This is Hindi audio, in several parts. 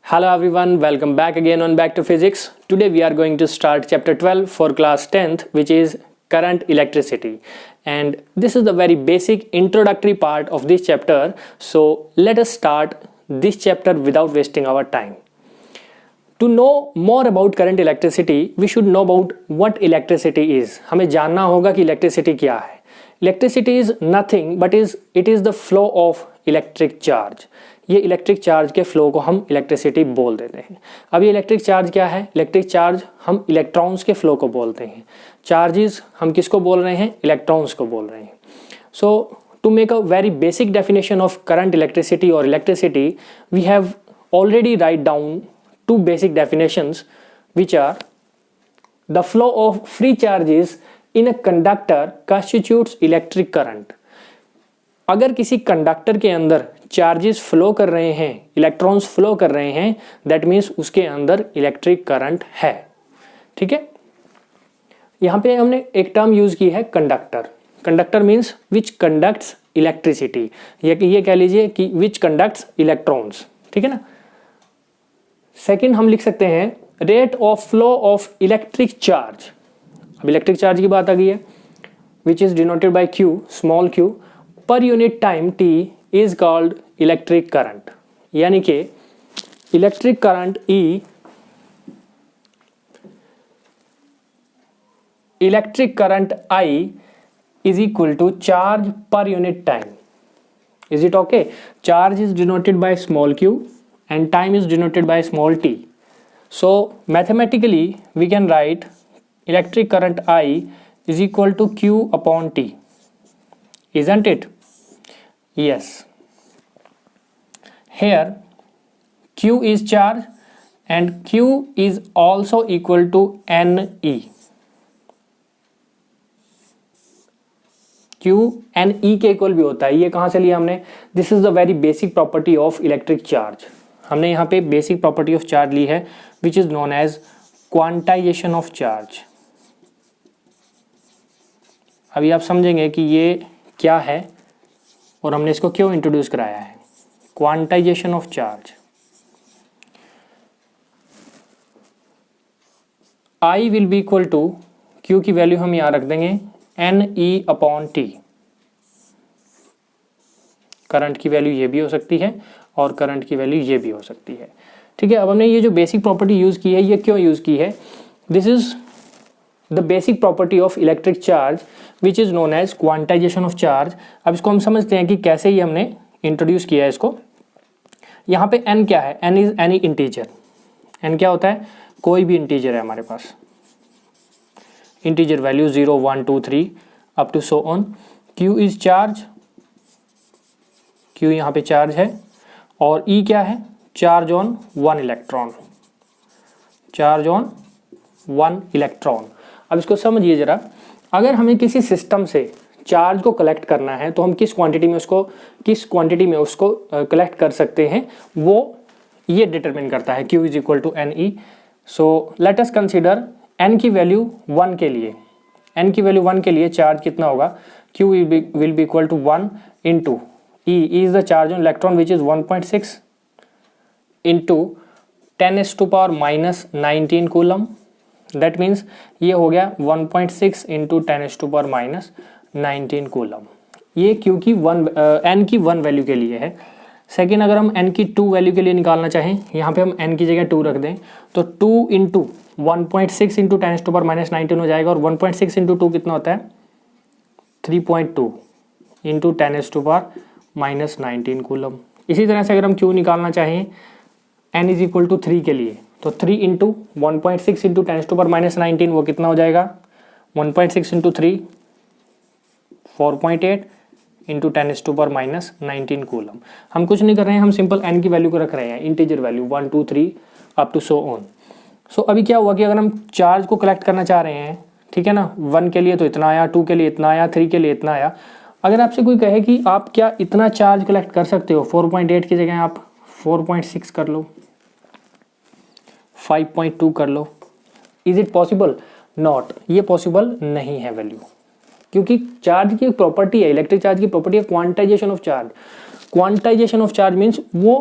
Hello everyone, welcome back again on Back to Physics. Today we are going to start chapter 12 for class 10th, which is current electricity. And this is the very basic introductory part of this chapter. So let us start this chapter without wasting our time. To know more about current electricity, we should know about what electricity is. हमें जानना होगा कि electricity क्या है. Electricity is nothing but it is the flow of electric charge. ये इलेक्ट्रिक चार्ज के फ्लो को हम इलेक्ट्रिसिटी बोल देते हैं. अब ये इलेक्ट्रिक चार्ज क्या है? इलेक्ट्रिक चार्ज हम इलेक्ट्रॉन्स के फ्लो को बोलते हैं. चार्जेस हम किसको बोल रहे हैं? इलेक्ट्रॉन्स को बोल रहे हैं. So to make a very basic definition of current electricity और electricity, we have already write down two basic definitions, which are the flow of free charges in a conductor constitutes electric current. अगर किसी कंडक्टर के अंदर चार्जेस फ्लो कर रहे हैं, इलेक्ट्रॉन्स फ्लो कर रहे हैं, दैट मीन्स उसके अंदर इलेक्ट्रिक करंट है. ठीक है, यहाँ पे हमने एक टर्म यूज की है conductor. Conductor means which conducts electricity, ये कह लीजिए कि विच कंडक्ट्स इलेक्ट्रॉन्स. ठीक है ना. सेकेंड हम लिख सकते हैं rate of flow of electric charge. अब इलेक्ट्रिक चार्ज की बात आ गई है, which is denoted by Q, small Q, per unit time T is called electric current. यानी कि electric current E, electric current I is equal to charge per unit time. Is it okay? Charge is denoted by small Q and time is denoted by small t. So mathematically we can write electric current I is equal to Q upon T, isn't it? Yes. Here Q is charge and Q is also equal to NE. Q NE के इक्वल भी होता है. ये कहाँ से लिया हमने? This is the very basic property of electric charge. हमने यहाँ पे बेसिक प्रॉपर्टी ऑफ चार्ज ली है, which is known as quantization of charge. अभी आप समझेंगे कि ये क्या है और हमने इसको क्यों इंट्रोड्यूस कराया है. Quantization of charge. I will be equal to, Q की वैल्यू हम यहाँ रख देंगे NE अपॉन T. करंट की वैल्यू ये भी हो सकती है और करंट की वैल्यू ये भी हो सकती है. ठीक है. अब हमने ये जो बेसिक प्रॉपर्टी यूज की है, ये क्यों यूज की है? This is the basic property of electric charge which is known as quantization of charge. अब इसको हम समझते हैं कि कैसे ये हमने इंट्रोड्यूस किया है इसको. यहाँ पे n क्या है? n is any integer. n क्या होता है? कोई भी इंटीजर है हमारे पास. Integer value 0 1 2 3 up to so on. q is charge. q यहाँ पे चार्ज है और E क्या है? Charge on one electron. Charge on one electron. अब इसको समझिए जरा. अगर हमें किसी सिस्टम से चार्ज को कलेक्ट करना है तो हम किस क्वांटिटी में उसको कलेक्ट कर सकते हैं, वो ये डिटरमिन करता है. Q is equal to NE. So let us consider n की वैल्यू 1 के लिए. n की वैल्यू 1 के लिए चार्ज कितना होगा? Q will be equal to 1 into E is the charge on electron which is 1.6 into 10 to power minus 19 coulomb. That means ये हो गया 1.6 into 10 to power minus 19 coulomb. ये Q की N की 1 वैल्यू के लिए है. सेकेंड, अगर हम N की 2 वैल्यू के लिए निकालना चाहें, यहाँ पे हम N की जगह 2 रख दें तो 2 into 1.6 into 10 to power minus 19 हो जाएगा. और 1.6 इंटू 2 कितना होता है? 3.2 into 10 to power minus 19 coulomb. इसी तरह से अगर हम Q निकालना चाहें N इज इक्वल टू 3 के लिए, तो 3 into 1.6 into 10 to power minus 19, वो कितना हो जाएगा? 1.6 into 3 4.8 into 10 to power minus 19 coulomb. हम कुछ नहीं कर रहे हैं, हम सिंपल N की वैल्यू को रख रहे हैं, integer value 1 2 3 up to so on. So अभी क्या हुआ कि अगर हम चार्ज को कलेक्ट करना चाह रहे हैं, ठीक है ना, 1 के लिए तो इतना आया, 2 के लिए इतना आया, 3 के लिए इतना आया. अगर आपसे कोई कहे कि आप क्या इतना चार्ज कलेक्ट कर सकते हो, 4.8 की जगह आप 4.6 कर लो, 5.2 कर लो, इज इट पॉसिबल? नॉट. ये पॉसिबल नहीं है वैल्यू, क्योंकि चार्ज की एक प्रॉपर्टी है, इलेक्ट्रिक चार्ज की प्रॉपर्टी है quantization of charge. Quantization of charge means वो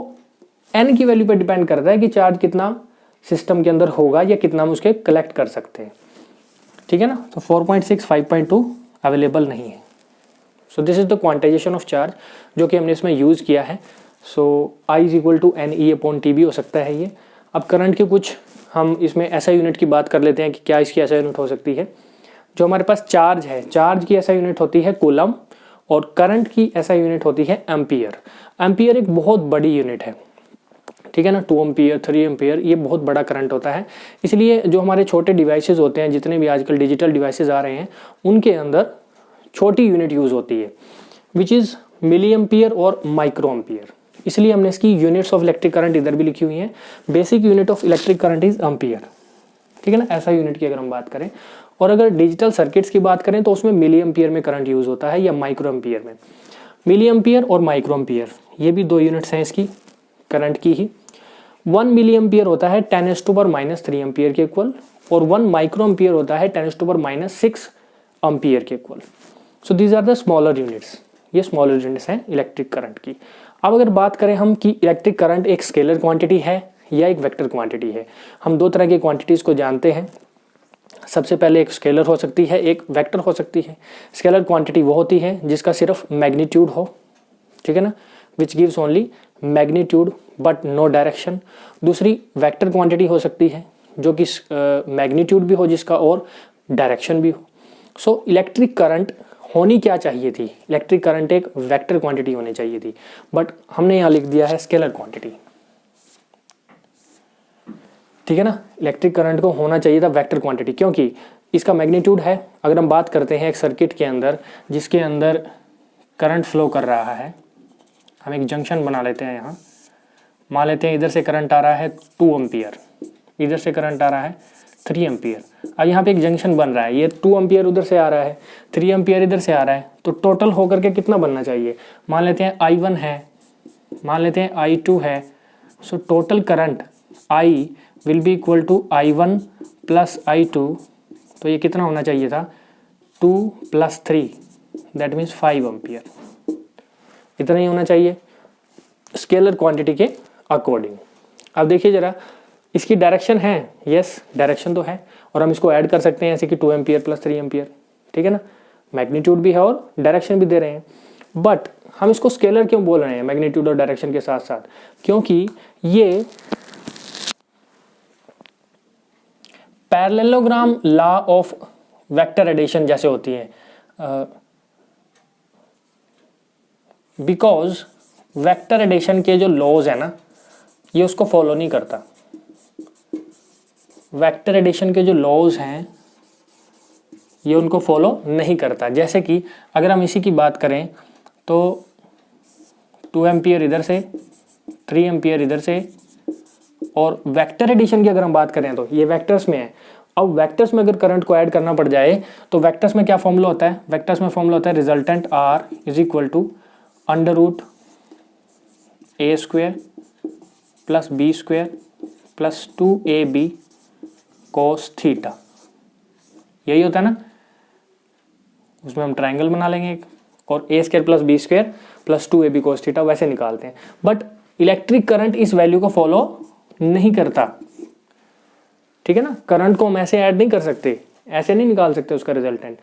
n की वैल्यू पर डिपेंड करता है कि चार्ज कितना सिस्टम के अंदर होगा या कितना हम उसके कलेक्ट कर सकते हैं, ठीक है ना। तो 4.6 5.2 अवेलेबल नहीं है। So this is the quantization of charge जो कि हमने इसमें यूज़ किया है। So I is equal to NE/T भी हो सकता है ये। अब करंट के कुछ हम इसमें ऐसा यूनिट की बात कर लेते हैं कि क्या इसकी ऐसा यूनिट हो सकती है। जो हमारे पास चार्ज है, चार्ज की ऐसा यूनिट होती है कूलम, और करंट की ऐसा यूनिट होती है एम्पियर। एम्पियर एक बहुत बड़ी यूनिट है, ठीक है ना। 2 एम्पियर, 3 एम्पियर, ये बहुत बड़ा करंट होता है। इसलिए जो हमारे छोटे डिवाइसेस होते हैं, जितने भी आजकल डिजिटल डिवाइसेस आ रहे हैं, उनके अंदर छोटी यूनिट यूज़ होती है विच इज़ मिली एम्पियर और माइक्रो एम्पियर। इसलिए हमने इसकी यूनिट्स ऑफ इलेक्ट्रिक करंट इधर भी लिखी हुई हैं। Basic unit of electric current is ampere, ठीक है ना। ऐसा यूनिट की अगर हम बात करें, और अगर डिजिटल सर्किट्स की बात करें तो उसमें मिली एम्पियर में करंट यूज़ होता है या माइक्रो एम्पियर में। मिली एम्पियर और माइक्रो एम्पियर ये भी 2 यूनिट्स हैं इसकी करंट की ही। 1 मिली एम्पियर होता है 10⁻³ एम्पियर के इक्वल, और 1 माइक्रो एम्पियर होता है 10⁻6 एम्पियर के equal. So these are the smaller units, ये स्मॉलर यूनिट्स हैं इलेक्ट्रिक करंट की। अब अगर बात करें हम कि इलेक्ट्रिक करंट एक स्केलर क्वांटिटी है या एक वेक्टर क्वांटिटी है, हम 2 तरह की क्वांटिटीज़ को जानते हैं। सबसे पहले एक स्केलर हो सकती है, एक वेक्टर हो सकती है। स्केलर क्वांटिटी वो होती है जिसका सिर्फ मैग्नीट्यूड हो, ठीक है ना, which gives only magnitude but no direction. दूसरी वेक्टर क्वांटिटी हो सकती है जो कि मैग्नीट्यूड भी हो जिसका और डायरेक्शन भी हो। सो इलेक्ट्रिक करंट होनी क्या चाहिए थी, इलेक्ट्रिक करंट एक वेक्टर क्वांटिटी होनी चाहिए थी, बट हमने यहाँ लिख दिया है स्केलर क्वांटिटी, ठीक है ना। इलेक्ट्रिक करंट को होना चाहिए था वेक्टर क्वांटिटी, क्योंकि इसका मैग्नीट्यूड है। अगर हम बात करते हैं एक सर्किट के अंदर जिसके अंदर करंट फ्लो कर रहा है, हम एक जंक्शन बना लेते हैं यहाँ, मान लेते हैं इधर से करंट आ रहा है 2 एम्पियर, इधर से करंट आ रहा है 3 एम्पियर। अब यहाँ पे एक जंक्शन बन रहा है, ये 2 एम्पियर उधर से आ रहा है, 3 एम्पियर इधर से आ रहा है, तो टोटल होकर के कितना बनना चाहिए। मान लेते हैं I1 है, मान लेते हैं I2 है। So total current I will be equal to I1 plus I2, तो ये कितना होना चाहिए था 2 + 3 दैट मीन्स 5 एम्पियर। इतना ही होना चाहिए स्केलर क्वांटिटी के अकॉर्डिंग। अब देखिए जरा, इसकी डायरेक्शन है, यस डायरेक्शन तो है, और हम इसको ऐड कर सकते हैं ऐसे कि 2 एम्पियर प्लस 3 एम्पियर, ठीक है ना। मैग्नीट्यूड भी है और डायरेक्शन भी दे रहे हैं, बट हम इसको स्केलर क्यों बोल रहे हैं मैग्नीट्यूड और डायरेक्शन के साथ साथ, क्योंकि ये parallelogram law of vector addition जैसे होती है, बिकॉज वेक्टर एडिशन के जो लॉज है ना, ये उसको फॉलो नहीं करता। वेक्टर एडिशन के जो लॉज हैं ये उनको फॉलो नहीं करता। जैसे कि अगर हम इसी की बात करें तो 2 एम्पियर इधर से, 3 एम्पियर इधर से, और वेक्टर एडिशन की अगर हम बात करें तो ये वेक्टर्स में है। अब वेक्टर्स में अगर करंट को ऐड करना पड़ जाए तो वेक्टर्स में क्या फॉर्मूला होता है, वेक्टर्स में फॉर्मूला होता है resultant R is equal to √A² plus B² plus 2AB cos theta. यही होता है ना, उसमें हम ट्राइंगल बना लेंगे एक, और A² plus B² plus 2AB cos theta वैसे निकालते हैं। बट इलेक्ट्रिक करंट इस वैल्यू को फॉलो नहीं करता, ठीक है ना। करंट को हम ऐसे ऐड नहीं कर सकते, ऐसे नहीं निकाल सकते उसका resultant.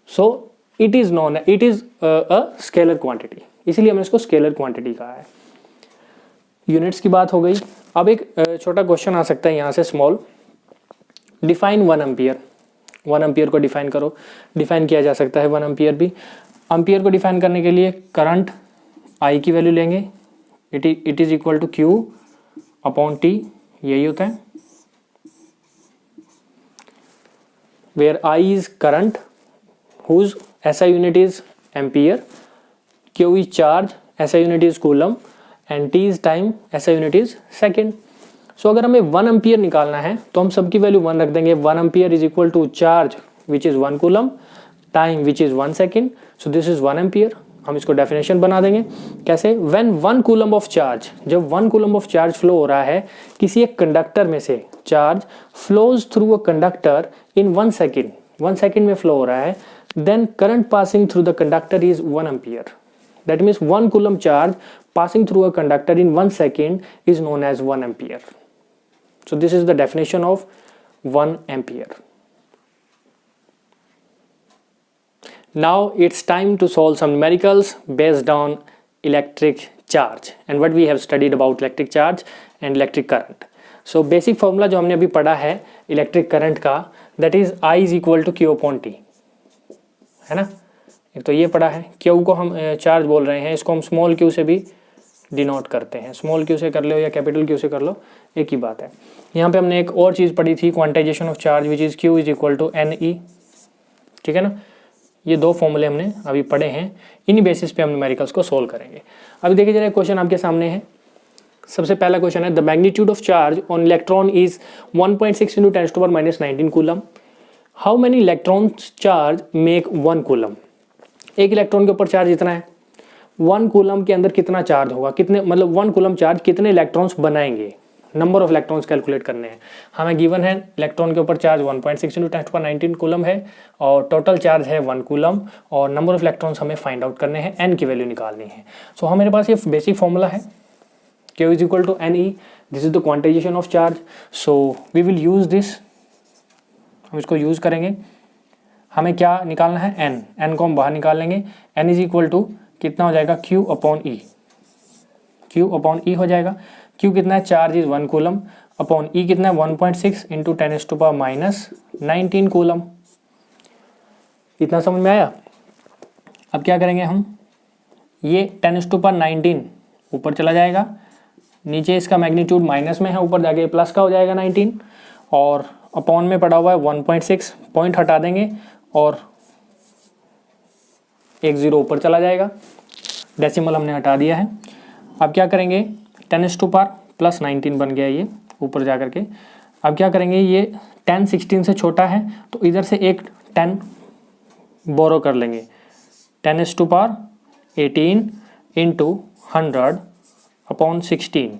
So it is non, it is a scalar quantity, इसलिए हमने इसको स्केलर क्वांटिटी कहा है। यूनिट्स की बात हो गई। अब एक छोटा क्वेश्चन आ सकता है यहाँ से, स्मॉल, डिफाइन 1 एम्पियर। 1 एम्पियर को डिफाइन करो। डिफाइन किया जा सकता है 1 एम्पियर भी। एम्पियर को डिफाइन करने के लिए करंट I की वैल्यू लेंगे, it is equal to Q/T, यही होता है, where I is current whose SI unit is ampere, Q is charge, SI unit is coulomb, and T is time, SI unit is second. So अगर हमें 1 एम्पियर निकालना है तो हम सबकी वैल्यू 1 रख देंगे। 1 ampere is equal to charge which is 1 coulomb, time which is 1 second, so this is 1 ampere. हम इसको डेफिनेशन बना देंगे कैसे, व्हेन 1 कूलम ऑफ चार्ज, जब 1 कूलम ऑफ चार्ज फ्लो हो रहा है किसी एक कंडक्टर में से, charge flows through a conductor in 1 second, 1 second में फ्लो हो रहा है, then current passing through the conductor is 1 ampere. That means 1 coulomb charge passing through a conductor in 1 second is known as 1 ampere. So this is the definition of 1 ampere. Now it's time to solve some numericals based on electric charge and what we have studied about electric charge and electric current. So basic formula जो हमने अभी पढ़ा है इलेक्ट्रिक करंट का, that is I is equal to Q upon T, है ना. एक तो ये पढ़ा है, Q को हम चार्ज बोल रहे हैं, इसको हम स्मॉल q से भी डिनोट करते हैं. स्मॉल q से कर लो या कैपिटल Q से कर लो, एक ही बात है. यहाँ पे हमने एक और चीज़ पढ़ी थी, quantization of charge which is Q is equal to NE. ठीक है ना. ये दो फॉर्मूले हमने अभी पढ़े हैं, इन्हीं बेसिस पे हम न्यूमेरिकल्स को सोल्व करेंगे. अभी देखिए जरा क्वेश्चन आपके सामने है. सबसे पहला क्वेश्चन है the magnitude of charge on electron is 1.6 into 10⁻⁻19 coulomb. How many electrons charge make 1 coulomb. एक इलेक्ट्रॉन के ऊपर चार्ज इतना है, 1 कूलम के अंदर कितना चार्ज होगा, कितने मतलब 1 कूलम चार्ज कितने इलेक्ट्रॉन्स बनाएंगे. नंबर ऑफ इलेक्ट्रॉन्स कैलकुलेट करने हैं. हमें गिवन है इलेक्ट्रॉन के ऊपर चार्ज 1.6 इंटू 10⁻19 कूलम है और टोटल चार्ज है 1 कूलम और नंबर ऑफ इलेक्ट्रॉन्स हमें फाइंड आउट करने हैं, n की वैल्यू निकालनी है. सो हमारे पास ये बेसिक फॉर्मूला है Q is equal to NE. This is the quantization of charge. So we will use this, हम इसको यूज करेंगे. हमें क्या निकालना है, n को हम बाहर निकाल लेंगे. n इज इक्वल टू कितना हो जाएगा, Q upon E. Q upon E हो जाएगा. Q कितना है, charge is 1 coulomb upon E कितना है 1.6 इंटू 10⁻⁻19 कूलम. इतना समझ में आया. अब क्या करेंगे हम, ये 10⁻19 ऊपर चला जाएगा, नीचे इसका मैग्नीट्यूड माइनस में है, ऊपर जाके प्लस का हो जाएगा 19 और अपॉन में पड़ा हुआ है 1.6. पॉइंट हटा देंगे और एक जीरो ऊपर चला जाएगा, डेसिमल हमने हटा दिया है. अब क्या करेंगे, 10⁻+19 बन गया ये ऊपर जा करके. अब क्या करेंगे, ये 10 16 से छोटा है तो इधर से एक 10 बोरो कर लेंगे. 10⁻18 इंटू 100 अपॉन 16.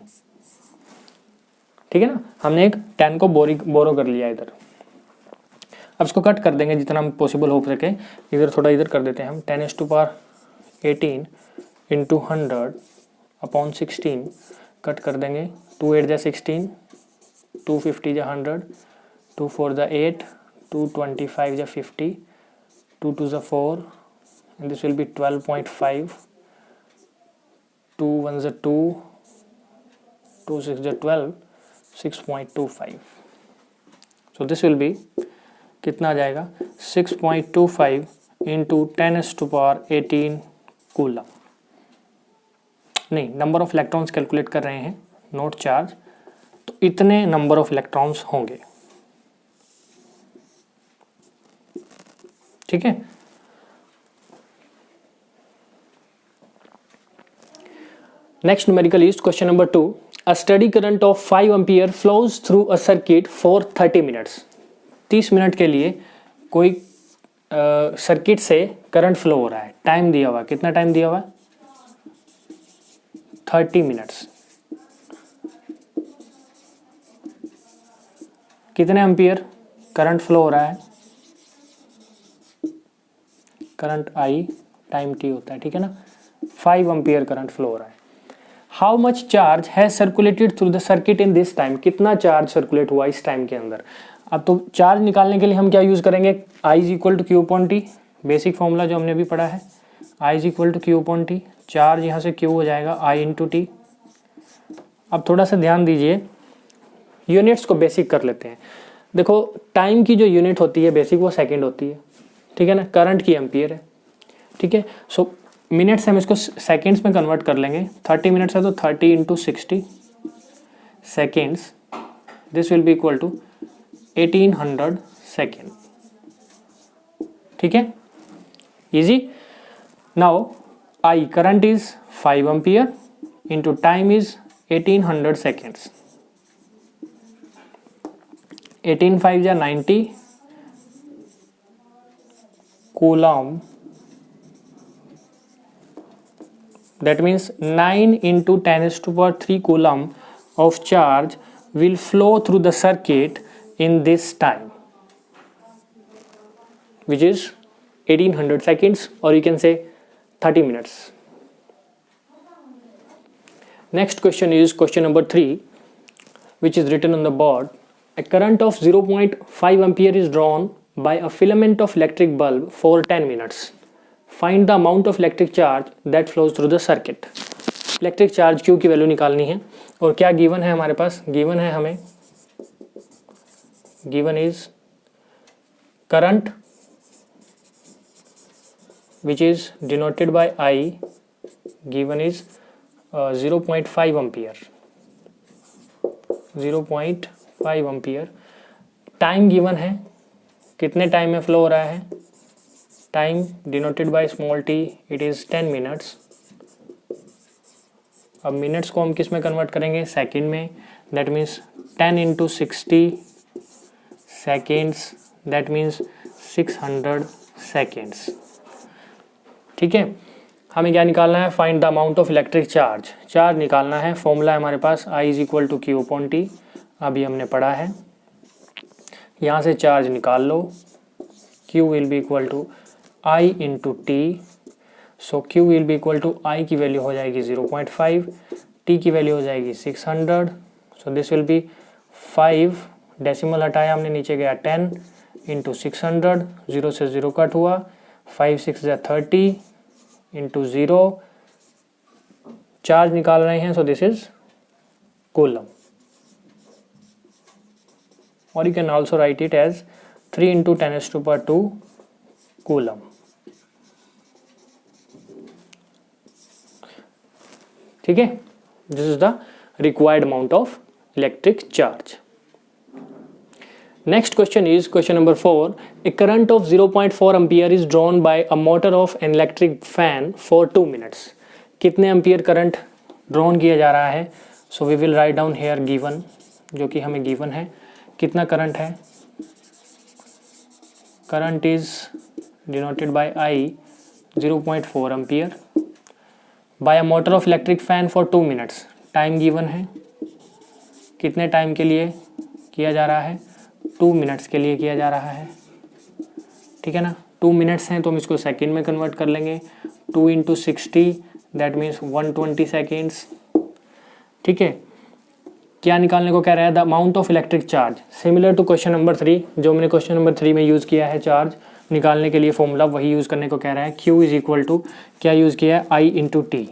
ठीक है ना, हमने एक 10 को बोरो कर लिया इधर. अब इसको कट कर देंगे जितना पॉसिबल हो सके. इधर थोड़ा इधर कर देते हैं हम. 10⁻18 इंटू 100 अपॉन 16 कट कर देंगे. 2 8 जा 16, 2 50 जा 100, 2 4 जा 8, 2 25 जा 50, 2 2 जा 4 and this will be 12.5, 2 1 जा 2, 2 6 जा 12, 6.25. so this will be कितना आ जाएगा, 6.25 इंटू 10⁻18 कूलम. नहीं, नंबर ऑफ इलेक्ट्रॉन्स कैलकुलेट कर रहे हैं, नोट चार्ज. तो इतने नंबर ऑफ इलेक्ट्रॉन्स होंगे. ठीक है. Next numerical is question number 2. A study current of 5 ampere flows through a circuit for 30 minutes. 30 minute के लिए कोई सर्किट से करंट फ्लो हो रहा है. टाइम दिया हुआ, कितना टाइम दिया हुआ, 30 मिनट्स. कितने एम्पियर करंट फ्लो हो रहा है, करंट I टाइम T होता है. ठीक है ना. 5 एम्पियर करंट फ्लो हो रहा है. How much charge has circulated through the circuit in this time. कितना चार्ज सर्कुलेट हुआ इस टाइम के अंदर. अब तो चार्ज निकालने के लिए हम क्या यूज करेंगे, I is equal to Q upon T. Basic formula जो हमने अभी पढ़ा है, I is equal to Q upon T. Charge यहाँ से Q हो जाएगा I इंटू T. अब थोड़ा सा ध्यान दीजिए, यूनिट्स को बेसिक कर लेते हैं. देखो टाइम की जो यूनिट होती है बेसिक वो सेकंड होती है. ठीक है ना. करंट की एम्पियर है. ठीक है. सो मिनट्स हम इसको सेकेंड्स में कन्वर्ट कर लेंगे. 30 मिनट्स है तो 30 into 60 seconds. This will be equal to 1800 second. ठीक है, easy. Now I current is 5 ampere into time is 1800 seconds. 18 5 जा 90 coulomb. That means 9 into 10⁻³ coulomb of charge will flow through the circuit in this time, which is 1800 seconds, or you can say 30 minutes. Next question is question number 3, which is written on the board. A current of 0.5 ampere is drawn by a filament of electric bulb for 10 minutes. Find the amount of electric charge that flows through the circuit. Electric charge Q की वैल्यू निकालनी है और क्या गिवन है हमारे पास, गिवन है हमें, given is current which is denoted by I, given is 0.5 ampere, 0.5 ampere. Time given है, कितने टाइम में फ्लो हो रहा है, time denoted by small t, it is 10 minutes. अब मिनट्स को हम किस में कन्वर्ट करेंगे, सेकेंड में. That means 10 into 60 seconds, that means 600 seconds. ठीक है, हमें क्या निकालना है, find the amount of electric charge. Charge निकालना है, फॉर्मूला है हमारे पास I is equal to Q upon T. अभी हमने पढ़ा है, यहाँ से चार्ज निकाल लो. Q will be equal to I into T. So Q will be equal to I की वैल्यू हो जाएगी 0.5, T की वैल्यू हो जाएगी 600. So this will be 5, decimal हटाया हमने, नीचे गया 10 इंटू 600, 0 से 0 कट हुआ, 5 6 या 30 इंटू 0. चार्ज निकाल रहे हैं, सो दिस इज कूलम, और you can also write it as 3 into 10⁻², coulomb. ठीक है, this is the required amount of electric charge. Next question is question number 4. A current of 0.4 ampere is drawn by a motor of an electric fan for 2 minutes. कितने एम्पियर करंट ड्रॉन किया जा रहा है, so we will write down here given, जो कि हमें गिवन है. कितना करंट है, current is denoted by I 0.4 ampere by a motor of electric fan for 2 minutes. Time given है, कितने टाइम के लिए किया जा रहा है, 2 मिनट्स के लिए किया जा रहा है. ठीक है ना, 2 मिनट्स हैं तो हम इसको सेकेंड में कन्वर्ट कर लेंगे. 2 इंटू 60 दैट मीन्स 120 सेकेंड्स. ठीक है, क्या निकालने को कह रहा है, the amount of electric charge. Similar to question number 3, जो मैंने क्वेश्चन नंबर 3 में यूज़ किया है, चार्ज निकालने के लिए फॉर्मूला वही यूज़ करने को कह रहा है. Q इज इक्वल टू, क्या यूज़ किया है, I into T,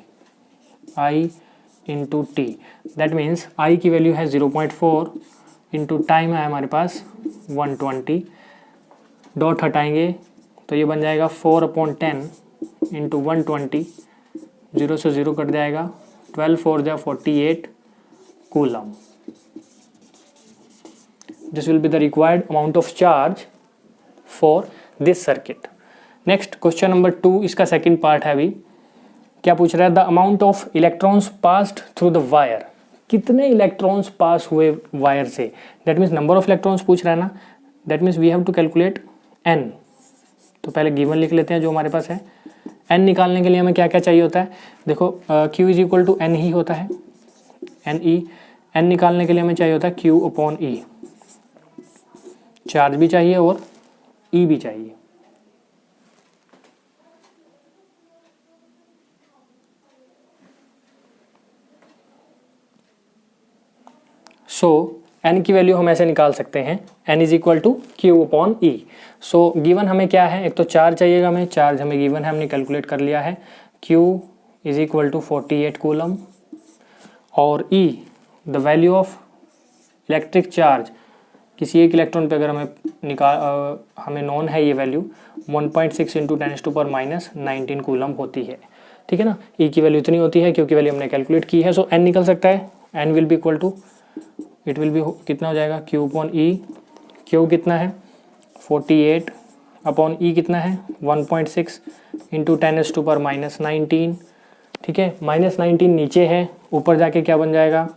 I into T. That means I की वैल्यू है 0.4 इंटू टाइम है हमारे पास 120. डॉट हटाएंगे तो ये बन जाएगा 4/10 इंटू 120, 0 से 0 कट जाएगा, 12 4 जा 48 coulomb. This will be the required amount of charge for this circuit. Next question number 2, इसका सेकेंड पार्ट है. अभी क्या पूछ रहा है, the amount of electrons passed through the wire. कितने इलेक्ट्रॉन्स पास हुए वायर से, that means number of electrons पूछ रहा है ना. That means we have to calculate n. तो पहले गिवन लिख लेते हैं जो हमारे पास है. n निकालने के लिए हमें क्या क्या चाहिए होता है, देखो Q is equal to n ही होता है, NE. n निकालने के लिए हमें चाहिए होता है Q अपॉन E. चार्ज भी चाहिए और E भी चाहिए. सो n की वैल्यू हम ऐसे निकाल सकते हैं, n is equal to Q upon E. So given हमें क्या है, एक तो चार्ज चाहिएगा हमें, चार्ज हमें गिवन है, हमने कैलकुलेट कर लिया है. Q is equal to 48 coulomb, और E the value of electric charge. किसी एक इलेक्ट्रॉन पे अगर हमें नॉन है ये वैल्यू, 1.6 इंटू 10⁻⁻19 कूलम होती है. ठीक है ना, E की वैल्यू इतनी होती है क्योंकि वैल्यू हमने कैलकुलेट की है. सो n निकल सकता है, n will be equal to, it will be कितना हो जाएगा, Q अपॉन E. Q कितना है 48 अपॉन E कितना है 1.6 इंटू 10⁻⁻19. ठीक है, -19 नीचे है, ऊपर जाके क्या बन जाएगा,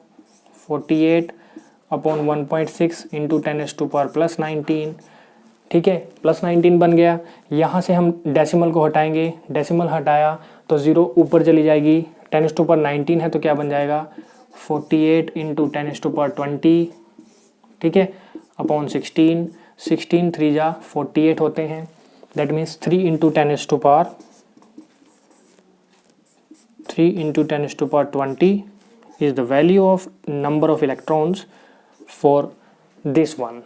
48 अपॉन 1.6 इंटू 10⁻+19. ठीक है, +19 बन गया. यहाँ से हम डेसिमल को हटाएंगे, डेसिमल हटाया तो 0 ऊपर चली जाएगी, 10⁻19 है तो क्या बन जाएगा, 48 इंटू 10⁻20. ठीक है, अपॉन 16, 16 3 जा 48 होते हैं. That means 3 into 10⁻20 is the value of number of electrons for this one.